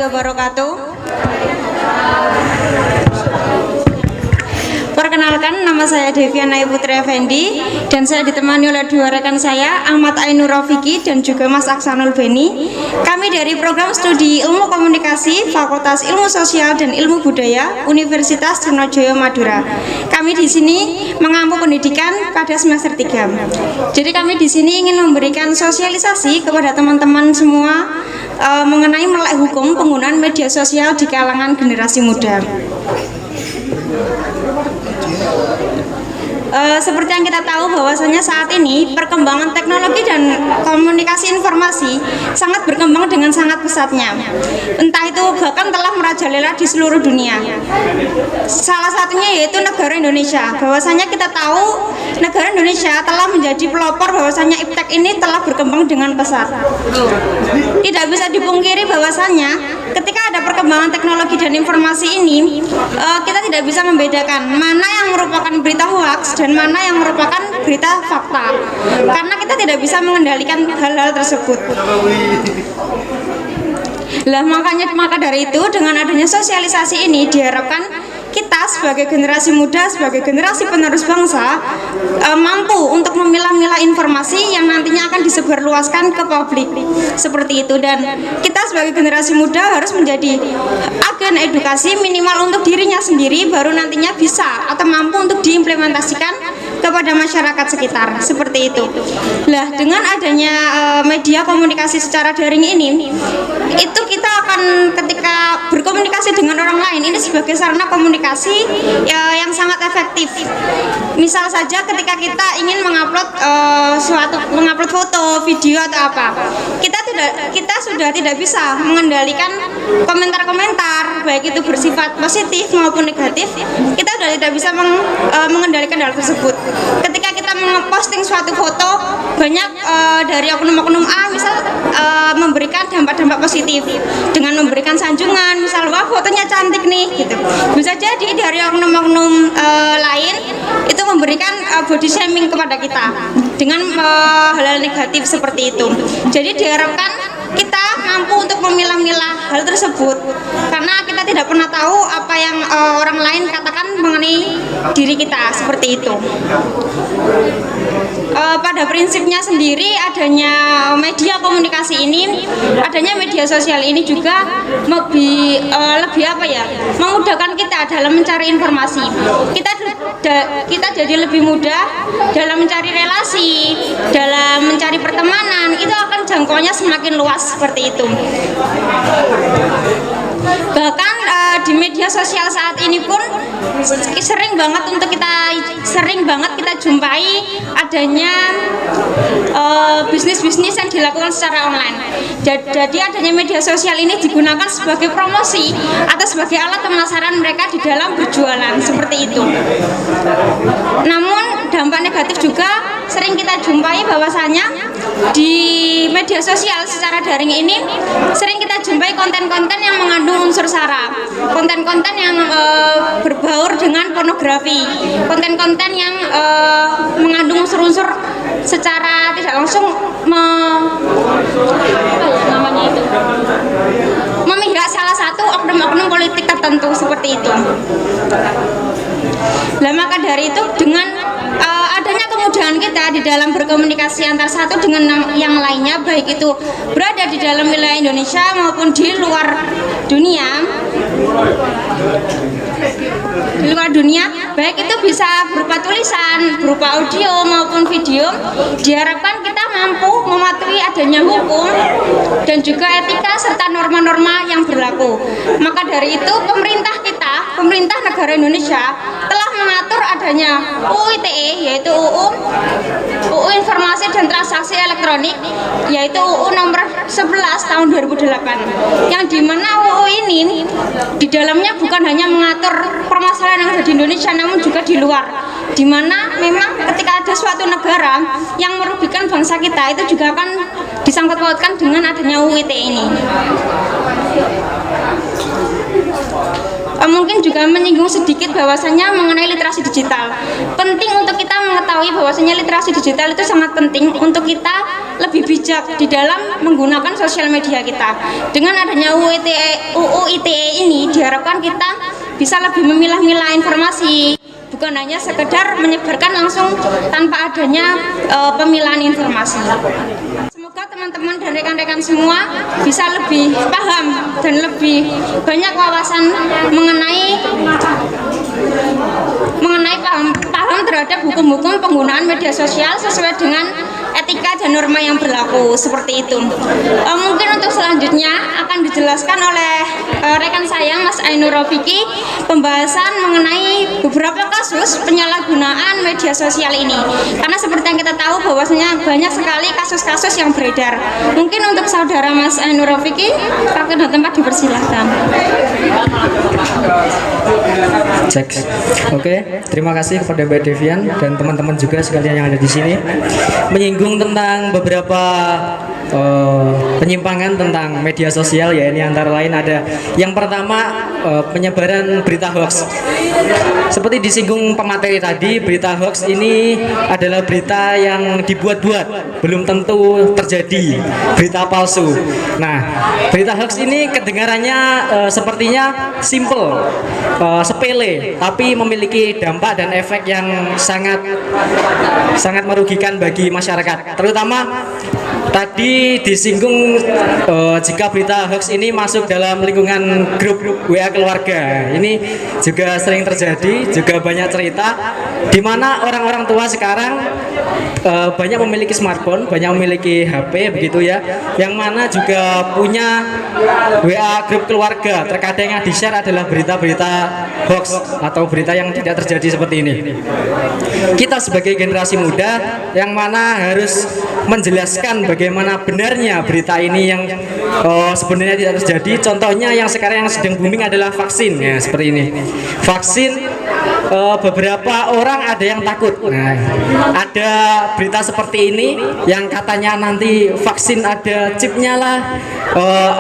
wabarakatuh. Perkenalkan, nama saya Deviana Putri Effendi dan saya ditemani oleh dua rekan saya, Ahmad Ainur Rafiki dan juga Mas Aksanul Beni. Kami dari program studi Ilmu Komunikasi Fakultas Ilmu Sosial dan Ilmu Budaya Universitas Trunojoyo Madura. Kami di sini mengampu pendidikan pada semester 3. Jadi kami di sini ingin memberikan sosialisasi kepada teman-teman semua mengenai melek hukum penggunaan media sosial di kalangan generasi muda. Seperti yang kita tahu bahwasanya saat ini perkembangan teknologi dan komunikasi informasi sangat berkembang dengan sangat pesatnya. Entah itu bahkan telah merajalela di seluruh dunia. Salah satunya yaitu negara Indonesia. Bahwasanya kita tahu negara Indonesia telah menjadi pelopor bahwasanya iptek ini telah berkembang dengan pesat. Tidak bisa dipungkiri bahwasanya ketika ada perkembangan teknologi dan informasi ini, kita tidak bisa membedakan mana yang merupakan berita hoaks dan mana yang merupakan berita fakta, karena kita tidak bisa mengendalikan hal-hal tersebut. Maka dari itu dengan adanya sosialisasi ini diharapkan kita sebagai generasi muda, sebagai generasi penerus bangsa mampu untuk memilah-milah informasi yang nantinya akan disebarluaskan ke publik seperti itu. Dan kita sebagai generasi muda harus menjadi agen edukasi minimal untuk dirinya sendiri, baru nantinya bisa atau mampu untuk diimplementasikan kepada masyarakat sekitar seperti itu. Dengan adanya media komunikasi secara daring ini, itu kita akan ketika berkomunikasi dengan orang lain ini sebagai sarana komunikasi yang sangat efektif. Misal saja ketika kita ingin mengupload foto, video atau apa, kita sudah tidak bisa mengendalikan komentar-komentar baik itu bersifat positif maupun negatif. Kita sudah tidak bisa mengendalikan hal tersebut. Ketika kita memposting suatu foto, banyak dari oknum-oknum A misal memberikan dampak-dampak positif dengan memberikan sanjungan, misal wah fotonya cantik nih gitu. Bisa jadi dari oknum-oknum lain itu memberikan body shaming kepada kita dengan hal-hal negatif seperti itu. Jadi diharapkan kita mampu untuk memilah-milah hal tersebut, karena kita tidak pernah tahu apa yang orang lain katakan mengenai diri kita seperti itu. Pada prinsipnya sendiri adanya media komunikasi ini, adanya media sosial ini juga lebih memudahkan kita dalam mencari informasi. Kita jadi lebih mudah dalam mencari relasi, dalam mencari pertemanan, itu akan jangkauannya semakin luas seperti itu. Bahkan di media sosial saat ini pun sering banget kita jumpai adanya bisnis-bisnis yang dilakukan secara online. Jadi adanya media sosial ini digunakan sebagai promosi atau sebagai alat pemasaran mereka di dalam berjualan seperti itu. Namun dampak negatif juga sering kita jumpai bahwasanya di media sosial secara daring ini sering kita jumpai konten-konten yang mengandung unsur sara, konten-konten yang berbaur dengan pornografi, konten-konten yang mengandung unsur-unsur secara tidak langsung memihak salah satu oknum-oknum politik tertentu seperti itu. Maka dari itu dengan adanya kemudahan kita di dalam berkomunikasi antar satu dengan yang lainnya, baik itu berada di dalam wilayah Indonesia maupun di luar dunia, baik itu bisa berupa tulisan, berupa audio maupun video, diharapkan kita mampu mematuhi adanya hukum dan juga etika serta norma-norma yang berlaku. Maka dari itu pemerintah negara Indonesia telah mengatur adanya UU ITE, yaitu UU Informasi dan Transaksi Elektronik, yaitu UU nomor 11 tahun 2008, yang dimana UU ini di dalamnya bukan hanya mengatur permasalahan yang ada di Indonesia namun juga di luar, dimana memang ketika ada suatu negara yang merugikan bangsa kita itu juga akan disangkut pautkan dengan adanya UU ITE ini. mungkin juga menyinggung sedikit bahwasanya mengenai literasi digital. Penting untuk kita mengetahui bahwasanya literasi digital itu sangat penting untuk kita lebih bijak di dalam menggunakan sosial media kita. Dengan adanya UU ITE ini diharapkan kita bisa lebih memilah-milah informasi, bukan hanya sekedar menyebarkan langsung tanpa adanya pemilahan informasi. Semoga teman-teman dan rekan-rekan semua bisa lebih paham dan lebih banyak wawasan mengenai paham terhadap hukum-hukum penggunaan media sosial sesuai dengan etika dan norma yang berlaku, seperti itu. Mungkin untuk selanjutnya akan dijelaskan oleh rekan saya Mas Ainur Rofiki pembahasan mengenai beberapa kasus penyalahgunaan media sosial ini, karena seperti yang kita tahu bahwasanya banyak sekali kasus-kasus yang beredar. Mungkin untuk saudara Mas Ainur Rofiki, waktu dan tempat dipersilahkan. Cek. Oke, terima kasih kepada Mbak Devian dan teman-teman juga sekalian yang ada di sini, menyinggung tentang beberapa penyimpangan tentang media sosial, ya. Ini antara lain ada yang pertama, penyebaran berita hoax. Seperti disinggung pemateri tadi, berita hoax ini adalah berita yang dibuat-buat, belum tentu terjadi, berita palsu. Nah, berita hoax ini kedengarannya sepertinya simple, sepele, tapi memiliki dampak dan efek yang sangat merugikan bagi masyarakat. Terutama tadi disinggung jika berita hoax ini masuk dalam lingkungan grup WA keluarga. Ini juga sering terjadi, juga banyak cerita di mana orang-orang tua sekarang banyak memiliki smartphone, banyak memiliki HP begitu ya, yang mana juga punya WA grup keluarga. Terkadang yang di-share adalah berita-berita hoax atau berita yang tidak terjadi seperti ini. Kita sebagai generasi muda yang mana harus menjelaskan bagaimana benarnya berita ini yang sebenarnya tidak terjadi. Contohnya yang sekarang yang sedang booming adalah vaksin, ya, seperti ini. Vaksin, beberapa orang ada yang takut. Nah, ada berita seperti ini yang katanya nanti vaksin ada chipnya lah,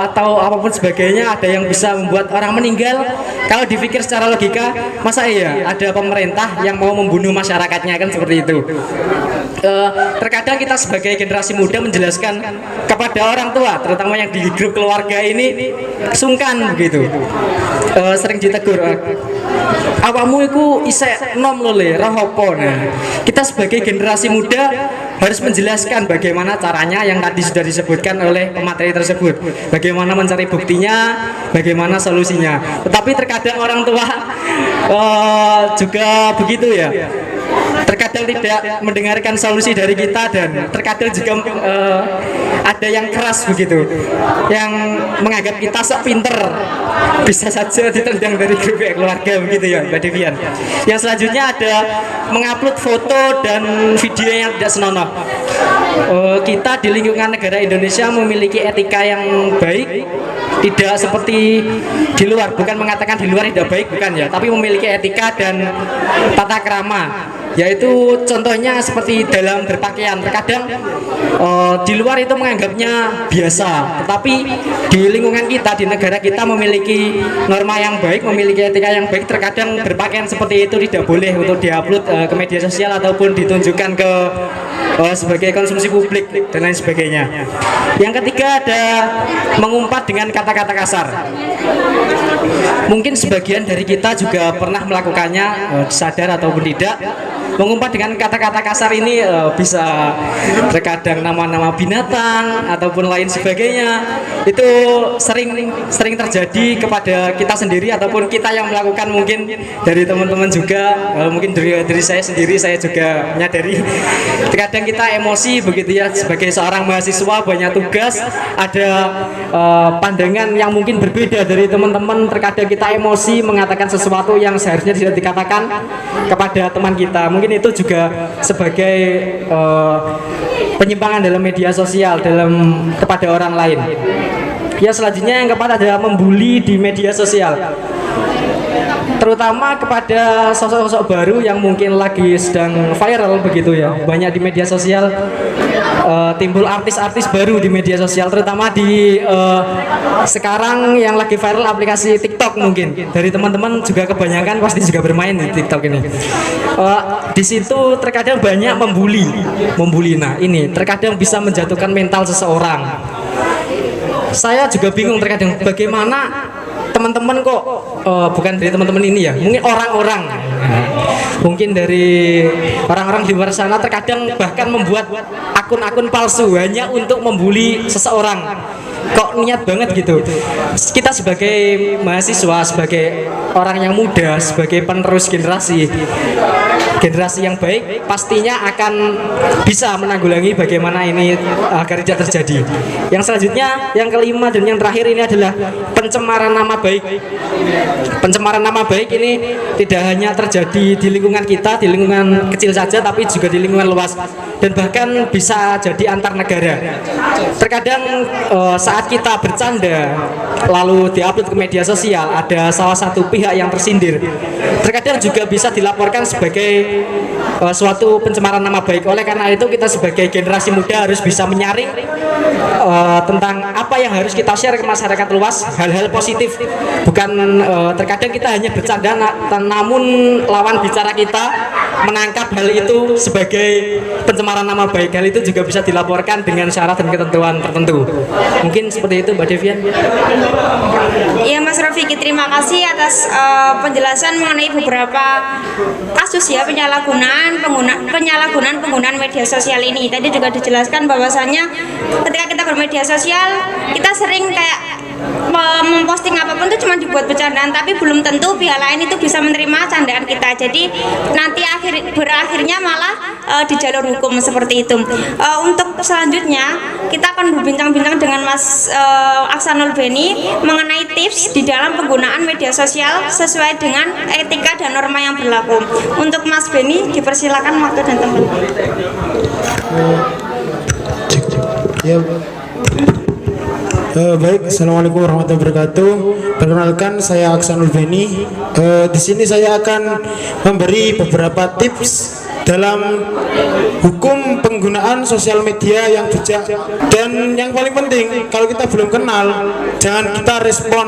atau apapun sebagainya, ada yang bisa membuat orang meninggal. Kalau dipikir secara logika, masa iya ada pemerintah yang mau membunuh masyarakatnya, kan seperti itu. Terkadang kita sebagai generasi muda menjelaskan kepada orang tua, terutama yang di grup keluarga ini, sungkan begitu, sering ditegur, awamu iku isek nom lho le, roh apa. Nah, kita sebagai generasi muda harus menjelaskan bagaimana caranya yang tadi sudah disebutkan oleh pemateri tersebut, bagaimana mencari buktinya, bagaimana solusinya. Tetapi terkadang orang tua juga begitu, ya, terkadang tidak mendengarkan solusi dari kita, dan terkadang juga ada yang keras begitu, yang menganggap kita sok pinter, bisa saja ditendang dari grup keluarga begitu, ya Mbak Devian. Yang selanjutnya ada mengupload foto dan video yang tidak senonoh. Kita di lingkungan negara Indonesia memiliki etika yang baik, tidak seperti di luar. Bukan mengatakan di luar tidak baik, bukan, ya, tapi memiliki etika dan tata krama, yaitu contohnya seperti dalam berpakaian. Terkadang di luar itu menganggapnya biasa, tetapi di lingkungan kita, di negara kita memiliki norma yang baik, memiliki etika yang baik. Terkadang berpakaian seperti itu tidak boleh untuk diupload ke media sosial ataupun ditunjukkan ke sebagai konsumsi publik dan lain sebagainya. Yang ketiga ada mengumpat dengan kata-kata kasar. Mungkin sebagian dari kita juga pernah melakukannya, sadar ataupun tidak. Mengumpat dengan kata-kata kasar ini bisa terkadang nama-nama binatang ataupun lain sebagainya. Itu sering terjadi kepada kita sendiri ataupun kita yang melakukan, mungkin dari teman-teman juga, mungkin dari saya sendiri, saya juga menyadari terkadang kita emosi begitu, ya, sebagai seorang mahasiswa banyak tugas, ada pandangan yang mungkin berbeda dari teman-teman. Terkadang kita emosi mengatakan sesuatu yang seharusnya tidak dikatakan kepada teman kita. Mungkin itu juga sebagai penyimpangan dalam media sosial kepada orang lain. Ya, selanjutnya yang keempat adalah membuli di media sosial, terutama kepada sosok-sosok baru yang mungkin lagi sedang viral begitu, ya, banyak di media sosial. timbul artis-artis baru di media sosial, terutama di sekarang yang lagi viral aplikasi TikTok. Mungkin dari teman-teman juga kebanyakan pasti juga bermain di TikTok ini. Di situ terkadang banyak membuli. Nah, ini terkadang bisa menjatuhkan mental seseorang. Saya juga bingung terkadang bagaimana teman-teman kok bukan dari teman-teman ini ya, mungkin orang-orang, mungkin dari orang-orang di luar sana terkadang bahkan membuat akun-akun palsu hanya untuk membuli seseorang. Kok niat banget gitu. Kita sebagai mahasiswa, sebagai orang yang muda, sebagai penerus generasi yang baik, pastinya akan bisa menanggulangi bagaimana ini agar tidak terjadi. Yang selanjutnya, yang kelima dan yang terakhir ini adalah pencemaran nama baik. Pencemaran nama baik ini tidak hanya terjadi di lingkungan kita, di lingkungan kecil saja, tapi juga di lingkungan luas dan bahkan bisa jadi antar negara. Terkadang saat kita bercanda lalu diupload ke media sosial, ada salah satu pihak yang tersindir, terkadang juga bisa dilaporkan sebagai suatu pencemaran nama baik. Oleh karena itu kita sebagai generasi muda harus bisa menyaring tentang apa yang harus kita share ke masyarakat luas, hal-hal positif. Bukan terkadang kita hanya bercanda, namun lawan bicara kita menangkap hal itu sebagai pencemaran nama baik. Hal itu juga bisa dilaporkan dengan syarat dan ketentuan tertentu. Mungkin seperti itu, Mbak Devian. Iya, Mas Rafiki, terima kasih atas penjelasan mengenai beberapa kasus ya penyalahgunaan penggunaan media sosial ini. Tadi juga dijelaskan bahwasannya ketika kita bermedia sosial kita sering kayak memposting apapun itu cuma dibuat bercandaan, tapi belum tentu pihak lain itu bisa menerima candaan kita. Jadi nanti berakhirnya malah di jalur hukum seperti itu. Untuk selanjutnya kita akan berbincang-bincang dengan Mas Aksanul Beni mengenai tips di dalam penggunaan media sosial sesuai dengan etika dan norma yang berlaku. Untuk Mas Beni dipersilakan waktu dan tempat. Ya. Baik, assalamualaikum warahmatullahi wabarakatuh. Perkenalkan, saya Aksanul Beni. Di sini saya akan memberi beberapa tips dalam hukum penggunaan sosial media yang bijak. Dan yang paling penting, kalau kita belum kenal, jangan kita respon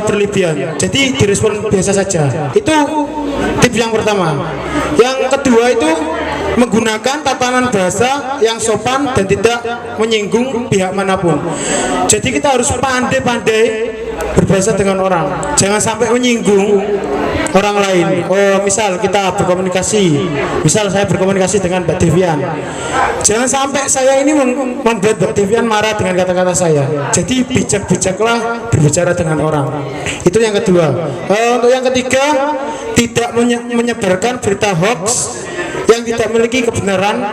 berlebihan. Jadi direspon biasa saja. Itu tips yang pertama. Yang kedua itu menggunakan tatanan bahasa yang sopan dan tidak menyinggung pihak manapun. Jadi kita harus pandai-pandai berbahasa dengan orang, jangan sampai menyinggung orang lain. Misal kita berkomunikasi, misal saya berkomunikasi dengan Mbak Devian, jangan sampai saya ini membuat Mbak Devian marah dengan kata-kata saya. Jadi bijak-bijaklah berbicara dengan orang. Itu yang kedua. Untuk yang ketiga, tidak menyebarkan berita hoax yang tidak memiliki kebenaran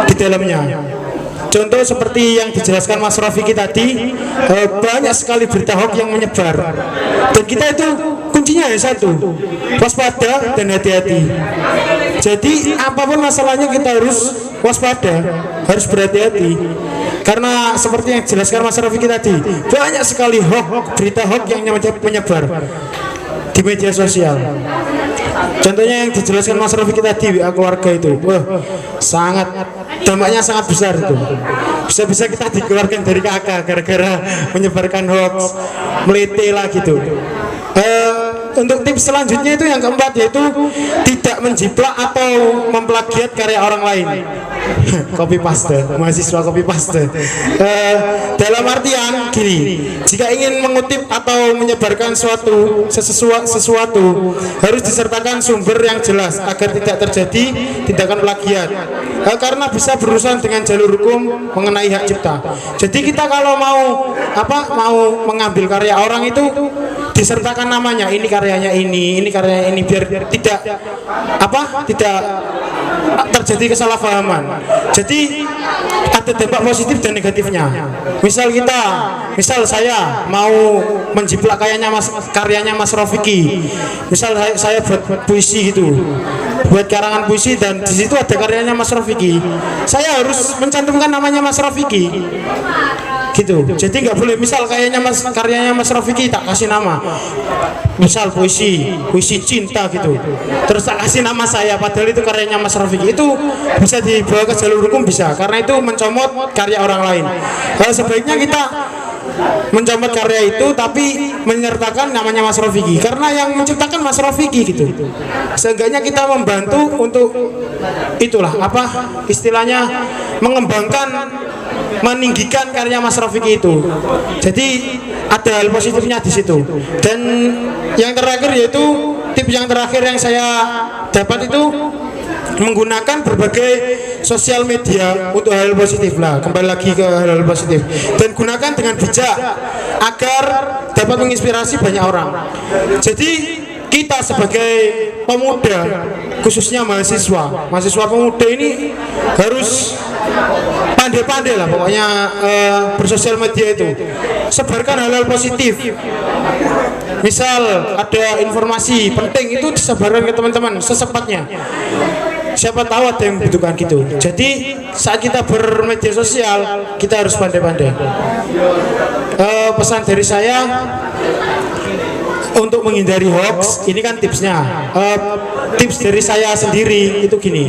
di dalamnya. Contoh seperti yang dijelaskan Mas Rafiki tadi, banyak sekali berita hoax yang menyebar. Dan kita itu kuncinya hanya satu, waspada dan hati-hati. Jadi apapun masalahnya kita harus waspada, harus berhati-hati. Karena seperti yang dijelaskan Mas Rafiki tadi, banyak sekali hoax, berita hoax yang menyebar di media sosial. Contohnya yang dijelaskan Mas Rafiki tadi, WA keluarga itu, sangat dampaknya sangat besar itu. Bisa-bisa kita dikeluarkan dari kakak gara-gara menyebarkan hoax, melete lah gitu. Untuk tips selanjutnya itu yang keempat, yaitu tidak menjiplak atau memplagiat karya orang lain. Copy paste, mahasiswa copy paste. Dalam artian gini, jika ingin mengutip atau menyebarkan sesuatu harus disertakan sumber yang jelas agar tidak terjadi tindakan plagiat. Karena bisa berurusan dengan jalur hukum mengenai hak cipta. Jadi kita kalau mau mengambil karya orang itu disertakan namanya, ini karyanya ini karyanya ini, biar tidak terjadi kesalahpahaman. Jadi ada dampak positif dan negatifnya. Misal saya mau menjiplak karyanya Mas Rafiki. Misal saya buat puisi gitu, buat karangan puisi, dan di situ ada karyanya Mas Rafiki. Saya harus mencantumkan namanya Mas Rafiki. gitu. Jadi nggak boleh misal kayaknya karyanya Mas Rafiki tak kasih nama, misal puisi cinta gitu, terus tak kasih nama saya padahal itu karyanya Mas Rafiki, itu bisa dibawa ke jalur hukum, bisa, karena itu mencomot karya orang lain. Sebaiknya kita mencomot karya itu tapi menyertakan namanya Mas Rafiki, karena yang menciptakan Mas Rafiki gitu. Seenggaknya kita membantu untuk itulah apa istilahnya, mengembangkan, meninggikan karya Mas Rafiki itu. Jadi ada hal positifnya di situ. Dan yang terakhir yaitu tips yang terakhir yang saya dapat itu menggunakan berbagai sosial media untuk hal positif lah, kembali lagi ke hal positif, dan gunakan dengan bijak agar dapat menginspirasi banyak orang. Jadi kita sebagai pemuda, khususnya mahasiswa pemuda ini harus pandai-pandai lah pokoknya bersosial media itu, sebarkan hal-hal positif. Misal ada informasi penting itu disebarkan ke teman-teman secepatnya, siapa tahu ada yang membutuhkan gitu. Jadi saat kita bermedia sosial kita harus pandai-pandai. Pesan dari saya untuk menghindari hoax, ini kan tipsnya. Tips dari saya sendiri itu gini,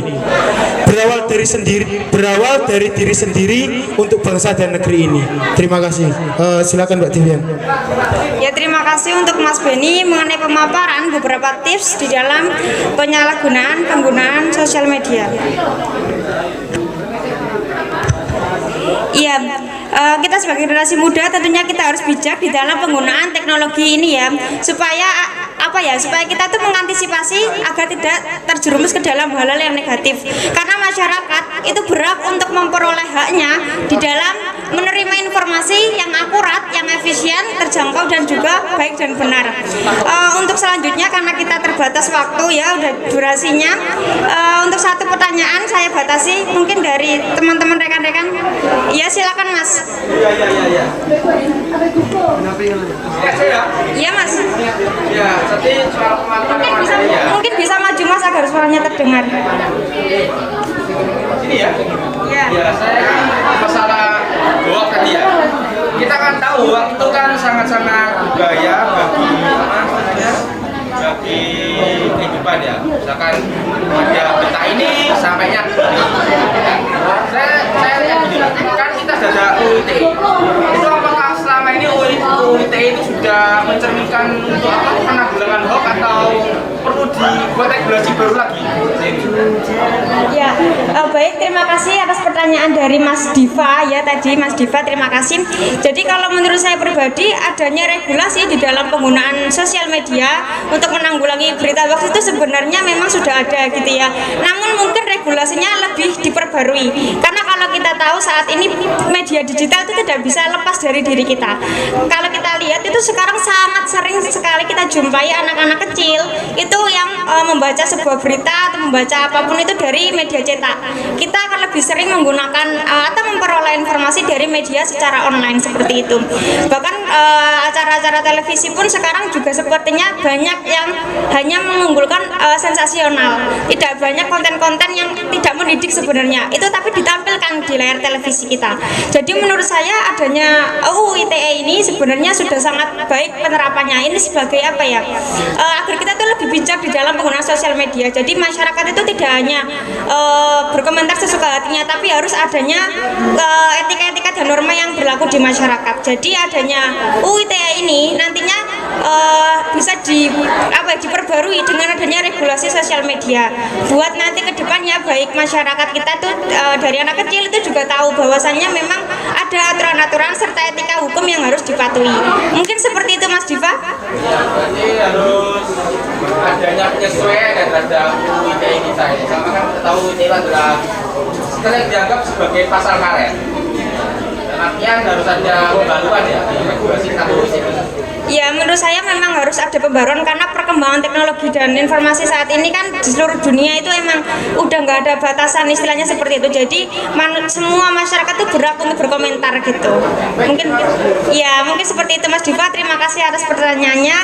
berawal dari diri sendiri untuk bangsa dan negeri ini. Terima kasih. Silakan Mbak Tivian. Ya, terima kasih untuk Mas Beni mengenai pemaparan beberapa tips di dalam penggunaan sosial media. Iya, kita sebagai generasi muda tentunya kita harus bijak di dalam penggunaan teknologi ini ya, supaya supaya kita tuh mengantisipasi agar tidak terjerumus ke dalam hal-hal yang negatif. Karena masyarakat itu berhak untuk memperoleh haknya di dalam menerima informasi yang akurat, yang efisien, terjangkau dan juga baik dan benar. Untuk selanjutnya karena kita terbatas waktu ya, udah durasinya. Untuk satu pertanyaan saya batasi mungkin dari teman-teman rekan-rekan. Ya, silakan Mas. Iya Mas. Ya, jadi soal pemaparan Mungkin bisa maju Mas agar suaranya terdengar. ini ya. Iya. Ya, saya masalah hoax tadi ya. Kita kan tahu hoax itu kan sangat-sangat berbahaya bagi kehidupan ya. Misalkan ada berita ini sampainya. Saya lihat gini, kan kita sudah ada UIT. Itu apakah selama ini UIT itu sudah mencerminkan untuk penanggulangan hoax atau perlu dibuat regulasi baru lagi? Ya, baik, terima kasih atas pertanyaan dari Mas Diva ya tadi. Mas Diva, terima kasih. Jadi kalau menurut saya pribadi adanya regulasi di dalam penggunaan sosial media untuk menanggulangi berita hoax itu sebenarnya memang sudah ada gitu ya. Namun mungkin regulasinya lebih diperbarui. Karena kalau kita tahu saat ini media digital itu tidak bisa lepas dari diri kita. Kalau kita lihat itu sekarang sangat sering sekali kita jumpai anak-anak kecil itu yang membaca sebuah berita atau membaca apapun itu dari media cetak. Kita akan lebih sering menggunakan atau memperoleh informasi dari media secara online seperti itu. Bahkan acara-acara televisi pun sekarang juga sepertinya banyak yang hanya mengunggulkan sensasional. Tidak banyak konten-konten yang tidak mendidik sebenarnya. Itu tapi ditampilkan di layar televisi kita. Jadi menurut saya adanya UU ITE ini sebenarnya sudah sangat baik penerapannya. Ini sebagai apa ya? Agar kita tuh lebih bijak di dalam penggunaan sosial media. Jadi masyarakat itu tidak hanya berkomentar sesuka hatinya, tapi harus adanya etika-etika dan norma yang berlaku di masyarakat. Jadi adanya UU ITE ini nantinya bisa diperbarui dengan adanya regulasi sosial media. Buat nanti ke depannya baik masyarakat kita tuh dari anak kecil itu juga tahu bahwasannya memang ada aturan-aturan serta etika hukum yang harus dipatuhi. Mungkin seperti itu Mas Diva. Jadi harus adanya penyesuaian terhadap UU ITE kita. Karena kan kita tahu ITE adalah sekarang dianggap sebagai pasal karet. Dan artinya harus ada pembaruan ya, regulasi kita terus itu. Ya, menurut saya memang harus ada pembaruan karena perkembangan teknologi dan informasi saat ini kan di seluruh dunia itu emang udah nggak ada batasan istilahnya seperti itu. Jadi semua masyarakat itu berhak untuk berkomentar gitu. Mungkin seperti itu Mas Diva. Terima kasih atas pertanyaannya.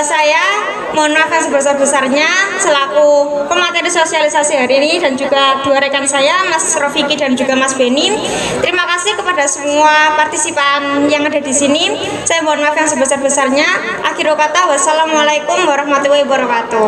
Saya mohon maaf yang sebesar-besarnya selaku pemateri sosialisasi hari ini dan juga dua rekan saya Mas Rofiki dan juga Mas Beni. Terima kasih kepada semua partisipan yang ada di sini. Saya mohon maaf yang sebesar-besarnya. Akhirul kata, wassalamualaikum warahmatullahi wabarakatuh.